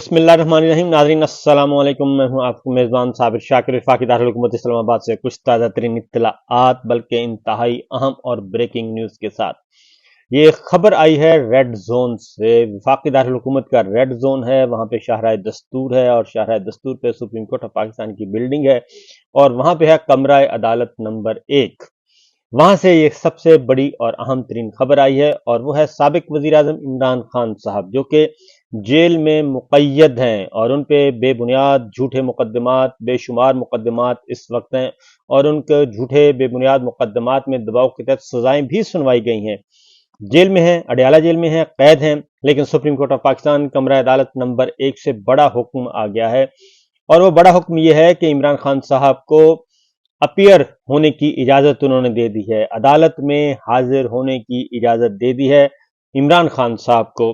بسم اللہ الرحمن الرحیم۔ ناظرین السلام علیکم، میں ہوں آپ کو میزبان صابر شاکر وفاقی دارالحکومت اسلام آباد سے کچھ تازہ ترین اطلاعات بلکہ انتہائی اہم اور بریکنگ نیوز کے ساتھ۔ یہ خبر آئی ہے ریڈ زون سے۔ وفاقی دارالحکومت کا ریڈ زون ہے، وہاں پہ شاہراہ دستور ہے اور شاہراہ دستور پہ سپریم کورٹ آف پاکستان کی بلڈنگ ہے اور وہاں پہ ہے کمرہ عدالت نمبر 1۔ وہاں سے یہ سب سے بڑی اور اہم ترین خبر آئی ہے اور وہ ہے سابق وزیر اعظم عمران خان صاحب جو کہ جیل میں مقید ہیں اور ان پہ بے بنیاد جھوٹے مقدمات، بے شمار مقدمات اس وقت ہیں اور ان کے جھوٹے بے بنیاد مقدمات میں دباؤ کے تحت سزائیں بھی سنوائی گئی ہیں۔ جیل میں ہیں، اڈیالہ جیل میں ہیں، قید ہیں، لیکن سپریم کورٹ آف پاکستان کمرہ عدالت نمبر 1 سے بڑا حکم آ گیا ہے اور وہ بڑا حکم یہ ہے کہ عمران خان صاحب کو اپیئر ہونے کی اجازت انہوں نے دے دی ہے، عدالت میں حاضر ہونے کی اجازت دے دی ہے عمران خان صاحب کو،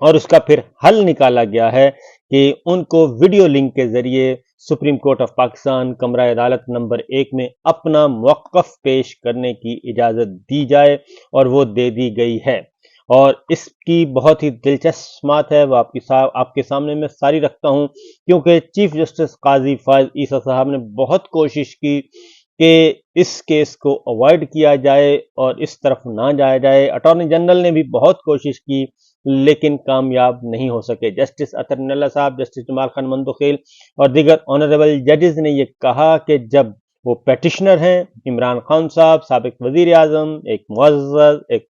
اور اس کا پھر حل نکالا گیا ہے کہ ان کو ویڈیو لنک کے ذریعے سپریم کورٹ آف پاکستان کمرہ عدالت نمبر 1 میں اپنا موقف پیش کرنے کی اجازت دی جائے اور وہ دے دی گئی ہے۔ اور اس کی بہت ہی دلچسپ بات ہے، وہ آپ کے سامنے میں ساری رکھتا ہوں، کیونکہ چیف جسٹس قاضی فائز عیسیٰ صاحب نے بہت کوشش کی کہ اس کیس کو اوائڈ کیا جائے اور اس طرف نہ جایا جائے۔ اٹارنی جنرل نے بھی بہت کوشش کی لیکن کامیاب نہیں ہو سکے۔ جسٹس اطہر من اللہ صاحب، جسٹس جمال خان مندوخیل اور دیگر آنریبل ججز نے یہ کہا کہ جب وہ پیٹیشنر ہیں عمران خان صاحب، سابق وزیر اعظم، ایک معزز، ایک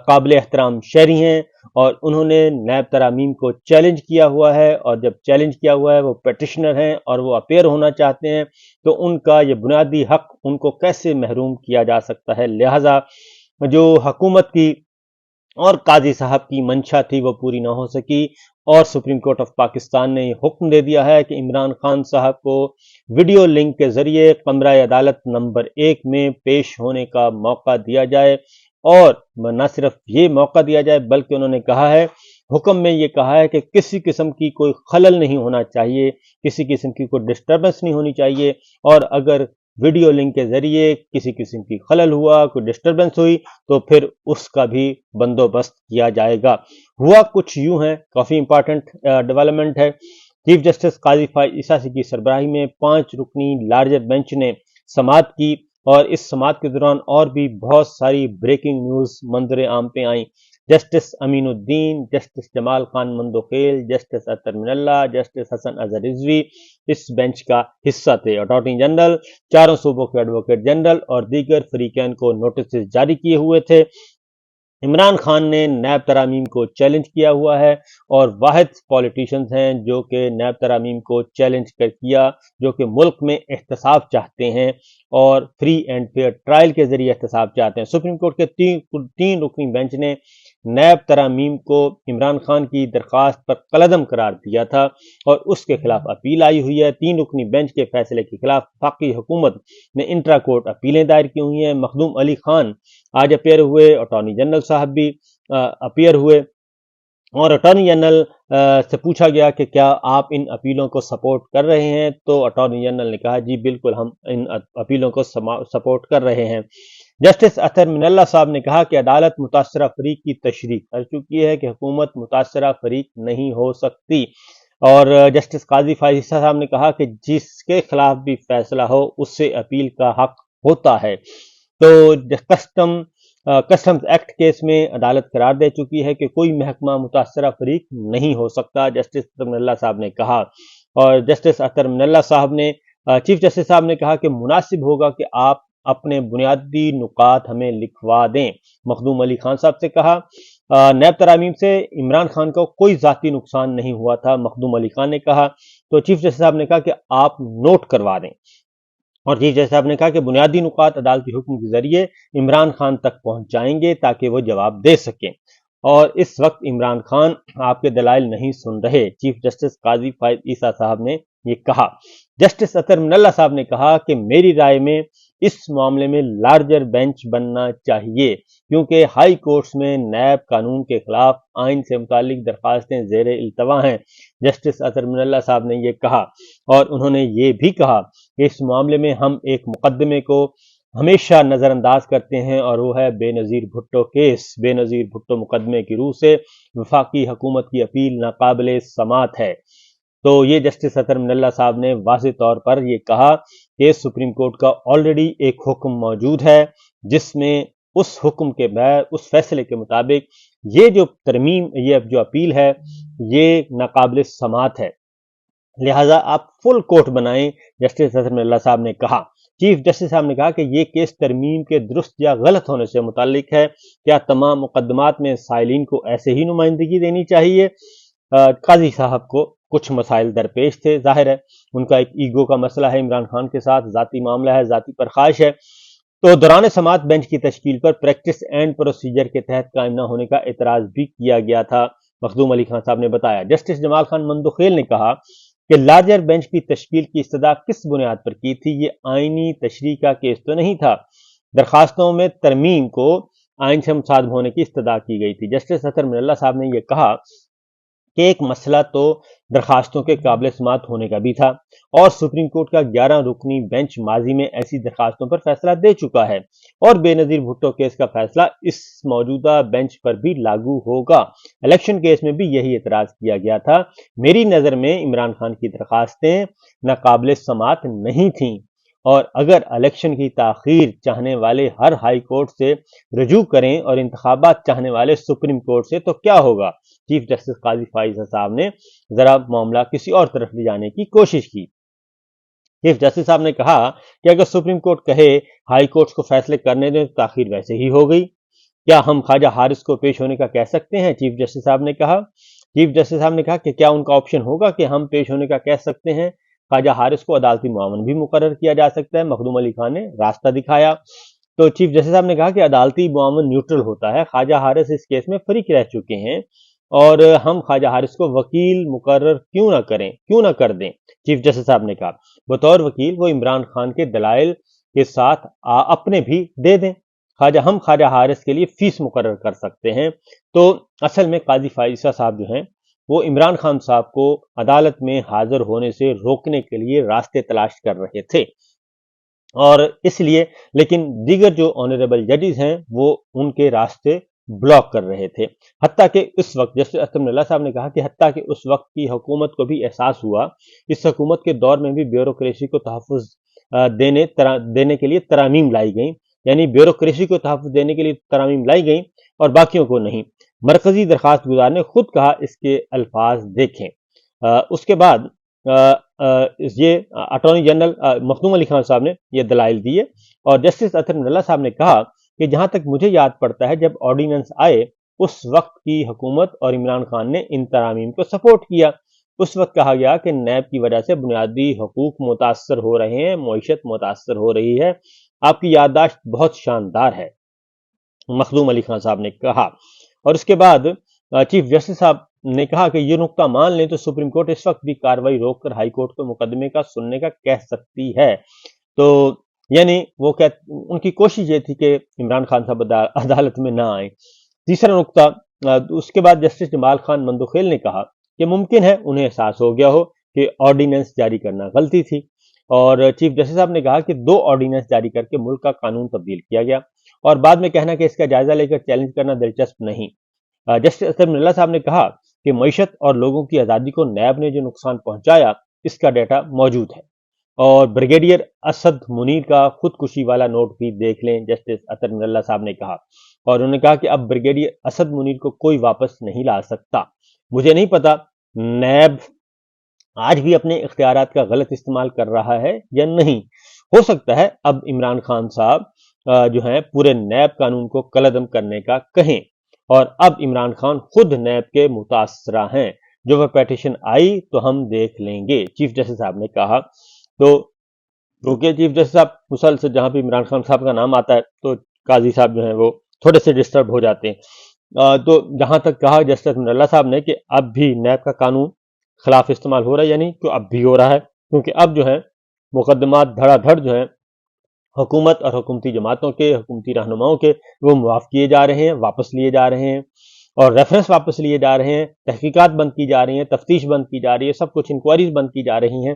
قابل احترام شہری ہیں اور انہوں نے نیب ترامیم کو چیلنج کیا ہوا ہے، اور جب چیلنج کیا ہوا ہے وہ پیٹیشنر ہیں اور وہ اپیئر ہونا چاہتے ہیں تو ان کا یہ بنیادی حق ان کو کیسے محروم کیا جا سکتا ہے۔ لہٰذا جو حکومت کی اور قاضی صاحب کی منشا تھی وہ پوری نہ ہو سکی اور سپریم کورٹ آف پاکستان نے یہ حکم دے دیا ہے کہ عمران خان صاحب کو ویڈیو لنک کے ذریعے کمرہ عدالت نمبر 1 میں پیش ہونے کا موقع دیا جائے، اور نہ صرف یہ موقع دیا جائے بلکہ انہوں نے کہا ہے، حکم میں یہ کہا ہے کہ کسی قسم کی کوئی خلل نہیں ہونا چاہیے، کسی قسم کی کوئی ڈسٹربنس نہیں ہونی چاہیے، اور اگر ویڈیو لنک کے ذریعے کسی قسم کی خلل ہوا، کوئی ڈسٹربنس ہوئی تو پھر اس کا بھی بندوبست کیا جائے گا۔ ہوا کچھ یوں ہے، کافی امپارٹنٹ ڈیولپمنٹ ہے۔ چیف جسٹس قاضی فائز عیسیٰ کی سربراہی میں 5 رکنی لارجر بینچ نے سماعت کی اور اس سماعت کے دوران اور بھی بہت ساری بریکنگ نیوز منظر عام پہ آئیں۔ جسٹس امین الدین، جسٹس جمال خان مندوخیل، جسٹس اطہر من اللہ، جسٹس حسن اظہر رضوی اس بینچ کا حصہ تھے۔ اٹارنی جنرل، چاروں صوبوں کے ایڈوکیٹ جنرل اور دیگر فریقین کو نوٹسز جاری کیے ہوئے تھے۔ عمران خان نے نیب ترامیم کو چیلنج کیا ہوا ہے اور واحد پولیٹیشنز ہیں جو کہ نیب ترامیم کو چیلنج کیا، جو کہ ملک میں احتساب چاہتے ہیں اور فری اینڈ فیئر ٹرائل کے ذریعے احتساب چاہتے ہیں۔ سپریم کورٹ کے تین رکنی بینچ نے نیب ترامیم کو عمران خان کی درخواست پر کالعدم قرار دیا تھا اور اس کے خلاف اپیل آئی ہوئی ہے۔ 3 رکنی بینچ کے فیصلے کے خلاف وفاقی حکومت نے انٹرا کورٹ اپیلیں دائر کی ہوئی ہیں۔ مخدوم علی خان آج اپیئر ہوئے، اٹارنی جنرل صاحب بھی اپیئر ہوئے، اور اٹارنی جنرل سے پوچھا گیا کہ کیا آپ ان اپیلوں کو سپورٹ کر رہے ہیں، تو اٹارنی جنرل نے کہا جی بالکل ہم ان اپیلوں کو سپورٹ کر رہے ہیں۔ جسٹس اطہر من اللہ صاحب نے کہا کہ عدالت متاثرہ فریق کی تشریح کر چکی ہے کہ حکومت متاثرہ فریق نہیں ہو سکتی، اور جسٹس قاضی فائز عیسیٰ صاحب نے کہا کہ جس کے خلاف بھی فیصلہ ہو اس سے اپیل کا حق ہوتا ہے۔ تو کسٹمز ایکٹ کیس میں عدالت قرار دے چکی ہے کہ کوئی محکمہ متاثرہ فریق نہیں ہو سکتا، جسٹس اطہر من اللہ صاحب نے کہا، اور جسٹس اطہر من اللہ صاحب نے چیف جسٹس صاحب نے کہا کہ مناسب ہوگا کہ آپ اپنے بنیادی نکات ہمیں لکھوا دیں۔ مخدوم علی خان صاحب سے کہا نیب ترامیم سے عمران خان کو کوئی ذاتی نقصان نہیں ہوا تھا، مخدوم علی خان نے کہا، تو چیف جسٹس صاحب نے کہا کہ آپ نوٹ کروا دیں، اور چیف جسٹس صاحب نے کہا کہ بنیادی نکات عدالتی حکم کے ذریعے عمران خان تک پہنچائیں گے تاکہ وہ جواب دے سکیں، اور اس وقت عمران خان آپ کے دلائل نہیں سن رہے، چیف جسٹس قاضی فائز عیسیٰ صاحب نے یہ کہا۔ جسٹس اطہر من اللہ صاحب نے کہا کہ میری رائے میں اس معاملے میں لارجر بینچ بننا چاہیے کیونکہ ہائی کورٹس میں نیب قانون کے خلاف آئین سے متعلق درخواستیں زیر التوا ہیں۔ جسٹس اطہر من اللہ صاحب نے یہ کہا، اور انہوں نے یہ بھی کہا کہ اس معاملے میں ہم ایک مقدمے کو ہمیشہ نظر انداز کرتے ہیں، اور وہ ہے بے نظیر بھٹو کیس۔ بے نظیر بھٹو مقدمے کی روح سے وفاقی حکومت کی اپیل ناقابل سماعت ہے۔ تو یہ جسٹس اطہر من اللہ صاحب نے واضح طور پر یہ کہا کہ سپریم کورٹ کا آلریڈی ایک حکم موجود ہے، جس میں اس حکم کے بعد اس فیصلے کے مطابق یہ جو ترمیم، یہ جو اپیل ہے، یہ ناقابل سماعت ہے، لہٰذا آپ فل کورٹ بنائیں۔ جسٹس اطہر من اللہ صاحب نے کہا، چیف جسٹس صاحب نے کہا کہ یہ کیس ترمیم کے درست یا غلط ہونے سے متعلق ہے، کیا تمام مقدمات میں سائلین کو ایسے ہی نمائندگی دینی چاہیے؟ قاضی صاحب کو کچھ مسائل درپیش تھے، ظاہر ہے ان کا ایک ایگو کا مسئلہ ہے، عمران خان کے ساتھ ذاتی معاملہ ہے، ذاتی پرخاش ہے۔ تو دوران سماعت بینچ کی تشکیل پر پریکٹس اینڈ پروسیجر کے تحت قائم نہ ہونے کا اعتراض بھی کیا گیا تھا، مخدوم علی خان صاحب نے بتایا۔ جسٹس جمال خان مندوخیل نے کہا کہ لارجر بینچ کی تشکیل کی استدعا کس بنیاد پر کی تھی؟ یہ آئینی تشریح کا کیس تو نہیں تھا، درخواستوں میں ترمیم کو آئین سے مصادم ہونے کی استدعا کی گئی تھی۔ جسٹس اطہر من اللہ صاحب نے یہ کہا کہ ایک مسئلہ تو درخواستوں کے قابل سماعت ہونے کا بھی تھا، اور سپریم کورٹ کا 11 رکنی بینچ ماضی میں ایسی درخواستوں پر فیصلہ دے چکا ہے، اور بے نظیر بھٹو کیس کا فیصلہ اس موجودہ بینچ پر بھی لاگو ہوگا۔ الیکشن کیس میں بھی یہی اعتراض کیا گیا تھا۔ میری نظر میں عمران خان کی درخواستیں ناقابل سماعت نہیں تھیں، اور اگر الیکشن کی تاخیر چاہنے والے ہر ہائی کورٹ سے رجوع کریں اور انتخابات چاہنے والے سپریم کورٹ سے، تو کیا ہوگا؟ چیف جسٹس قاضی فائز صاحب نے ذرا معاملہ کسی اور طرف لے جانے کی کوشش کی۔ چیف جسٹس صاحب نے کہا کہ اگر سپریم کورٹ کہے ہائی کورٹس کو فیصلے کرنے دیں تو تاخیر ویسے ہی ہو گئی، کیا ہم خواجہ حارث کو پیش ہونے کا کہہ سکتے ہیں؟ چیف جسٹس صاحب نے کہا۔ چیف جسٹس صاحب نے کہا کہ کیا ان کا آپشن ہوگا کہ ہم پیش ہونے کا کہہ سکتے ہیں؟ خواجہ حارث کو عدالتی معاون بھی مقرر کیا جا سکتا ہے۔ مخدوم علی خان نے راستہ دکھایا۔ تو چیف جسٹس صاحب نے کہا کہ عدالتی معاون نیوٹرل ہوتا ہے، خواجہ حارث اس کیس میں فریق رہ چکے ہیں، اور ہم خواجہ حارث کو وکیل مقرر کیوں نہ کر دیں۔ چیف جسٹس صاحب نے کہا بطور وکیل وہ عمران خان کے دلائل کے ساتھ اپنے بھی دے دیں، ہم خواجہ حارث کے لیے فیس مقرر کر سکتے ہیں۔ تو اصل میں قاضی فائزہ صاحب جو ہیں وہ عمران خان صاحب کو عدالت میں حاضر ہونے سے روکنے کے لیے راستے تلاش کر رہے تھے، اور اس لیے لیکن دیگر جو آنریبل ججز ہیں وہ ان کے راستے بلاک کر رہے تھے، حتیٰ کہ اس وقت جسٹس اطہر من اللہ صاحب نے کہا کہ حتیٰ کہ اس وقت کی حکومت کو بھی احساس ہوا، اس حکومت کے دور میں بھی بیوروکریسی کو تحفظ دینے کے لیے ترامیم لائی گئیں، یعنی بیوروکریسی کو تحفظ دینے کے لیے ترامیم لائی گئیں اور باقیوں کو نہیں۔ مرکزی درخواست گزار نے خود کہا، اس کے الفاظ دیکھیں۔ اس کے بعد یہ اٹارنی جنرل مخدوم علی خان صاحب نے یہ دلائل دیے، اور جسٹس اطہر من اللہ صاحب نے کہا کہ جہاں تک مجھے یاد پڑتا ہے جب آرڈیننس آئے اس وقت کی حکومت اور عمران خان نے ان ترامیم کو سپورٹ کیا۔ اس وقت کہا گیا کہ نیب کی وجہ سے بنیادی حقوق متاثر ہو رہے ہیں، معیشت متاثر ہو رہی ہے۔ آپ کی یادداشت بہت شاندار ہے، مخدوم علی خان صاحب نے کہا۔ اور اس کے بعد چیف جسٹس صاحب نے کہا کہ یہ نقطہ مان لیں تو سپریم کورٹ اس وقت بھی کاروائی روک کر ہائی کورٹ کو مقدمے کا سننے کا کہہ سکتی ہے۔ تو یعنی وہ ان کی کوشش یہ تھی کہ عمران خان صاحب عدالت میں نہ آئیں۔ تیسرا نقطہ، اس کے بعد جسٹس جمال خان مندوخیل نے کہا کہ ممکن ہے انہیں احساس ہو گیا ہو کہ آرڈیننس جاری کرنا غلطی تھی، اور چیف جسٹس صاحب نے کہا کہ 2 آرڈیننس جاری کر کے ملک کا قانون تبدیل کیا گیا، اور بعد میں کہنا کہ اس کا جائزہ لے کر چیلنج کرنا دلچسپ نہیں۔ جسٹس اطہر من اللہ صاحب نے کہا کہ معیشت اور لوگوں کی آزادی کو نیب نے جو نقصان پہنچایا اس کا ڈیٹا موجود ہے، اور بریگیڈیئر اسد منیر کا خودکشی والا نوٹ بھی دیکھ لیں، جسٹس اطہر من اللہ صاحب نے کہا، اور انہوں نے کہا کہ اب بریگیڈیئر اسد منیر کو کوئی واپس نہیں لا سکتا۔ مجھے نہیں پتا نیب آج بھی اپنے اختیارات کا غلط استعمال کر رہا ہے یا نہیں، ہو سکتا ہے اب عمران خان صاحب جو ہیں پورے نیب قانون کو کالعدم کرنے کا کہیں، اور اب عمران خان خود نیب کے متاثرہ ہیں، جو وہ پیٹیشن آئی تو ہم دیکھ لیں گے، چیف جسٹس صاحب نے کہا۔ تو کیونکہ چیف جسٹس صاحب مسلسل جہاں بھی عمران خان صاحب کا نام آتا ہے تو قاضی صاحب جو ہیں وہ تھوڑے سے ڈسٹرب ہو جاتے ہیں۔ تو جہاں تک کہا جسٹس من اللہ صاحب نے کہ اب بھی نیب کا قانون خلاف استعمال ہو رہا ہے، یعنی کہ اب بھی ہو رہا ہے، کیونکہ اب جو ہے مقدمات دھڑا دھڑ جو ہیں حکومت اور حکومتی جماعتوں کے، حکومتی رہنماؤں کے، وہ معاف کیے جا رہے ہیں، واپس لیے جا رہے ہیں، اور ریفرنس واپس لیے جا رہے ہیں، تحقیقات بند کی جا رہی ہیں، تفتیش بند کی جا رہی ہے، سب کچھ انکوائریز بند کی جا رہی ہیں۔